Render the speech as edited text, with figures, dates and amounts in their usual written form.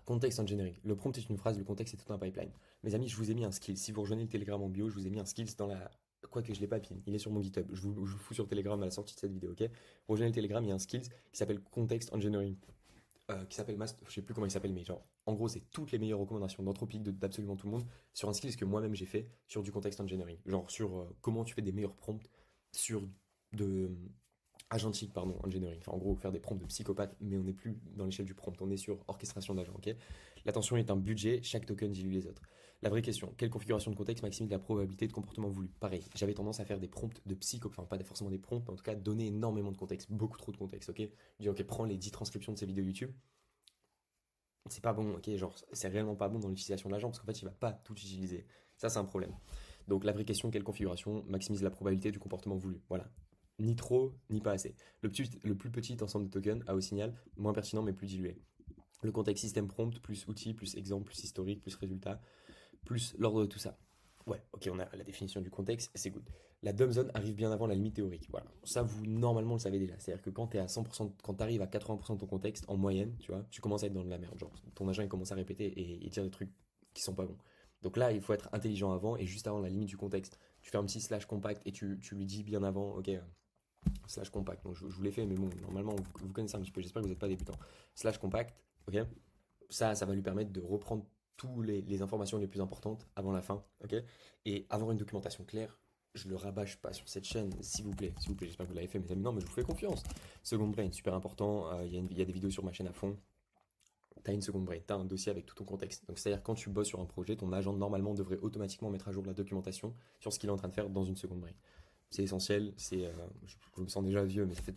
Context engineering. Le prompt est une phrase, le contexte est tout un pipeline. Mes amis, je vous ai mis un skill. Si vous rejoignez le Telegram en bio, je vous ai mis un skills dans la. Quoique je l'ai pas pin, il est sur mon GitHub. Je vous le fous sur Telegram à la sortie de cette vidéo, ok? Rejoignez le Telegram, il y a un skills qui s'appelle Context Engineering. Qui s'appelle Master, je sais plus comment il s'appelle, mais genre, en gros, c'est toutes les meilleures recommandations d'Anthropic d'absolument tout le monde sur un skills que moi-même j'ai fait sur du Context Engineering. Genre sur comment tu fais des meilleurs prompts sur de agentique, pardon, engineering. Enfin, en gros, faire des prompts de psychopathe, mais on n'est plus dans l'échelle du prompt, on est sur orchestration d'agents, ok? L'attention est un budget, chaque token dilue les autres. La vraie question, quelle configuration de contexte maximise la probabilité de comportement voulu? Pareil, j'avais tendance à faire des prompts de psychopathe, enfin pas forcément des prompts, mais en tout cas donner énormément de contexte, beaucoup trop de contexte, ok? Je dis, ok, prends les 10 transcriptions de ces vidéos YouTube, c'est pas bon, ok? Genre, c'est réellement pas bon dans l'utilisation de l'agent, parce qu'en fait, il va pas tout utiliser. Ça, c'est un problème. Donc, la vraie question, quelle configuration maximise la probabilité du comportement voulu? Voilà. Ni trop, ni pas assez. Le plus petit ensemble de tokens a au signal, moins pertinent mais plus dilué. Le contexte système prompt, plus outils, plus exemple, plus historique, plus résultat, plus l'ordre de tout ça. Ouais, ok, on a la définition du contexte, c'est good. La dumb zone arrive bien avant la limite théorique. Voilà. Ça, vous, normalement, le savez déjà. C'est-à-dire que quand tu es à 100%, quand tu arrives à 80% de ton contexte, en moyenne, tu vois, tu commences à être dans de la merde. Genre, ton agent, il commence à répéter et dire des trucs qui sont pas bons. Donc là, il faut être intelligent avant et juste avant la limite du contexte. Tu fais un petit slash compact et tu lui dis bien avant, ok, slash compact. Donc je vous l'ai fait, mais bon, normalement, vous connaissez un petit peu. J'espère que vous n'êtes pas débutant. Slash compact, ok. Ça va lui permettre de reprendre toutes les informations les plus importantes avant la fin, ok. Et avoir une documentation claire. Je le rabâche pas sur cette chaîne, s'il vous plaît, j'espère que vous l'avez fait, mes amis. Non, mais je vous fais confiance. Second brain, super important. Il y a des vidéos sur ma chaîne à fond. T'as une seconde brain, t'as un dossier avec tout ton contexte. Donc, c'est-à-dire quand tu bosses sur un projet, ton agent normalement devrait automatiquement mettre à jour la documentation sur ce qu'il est en train de faire dans une seconde brain. C'est essentiel, je me sens déjà vieux, mais ça fait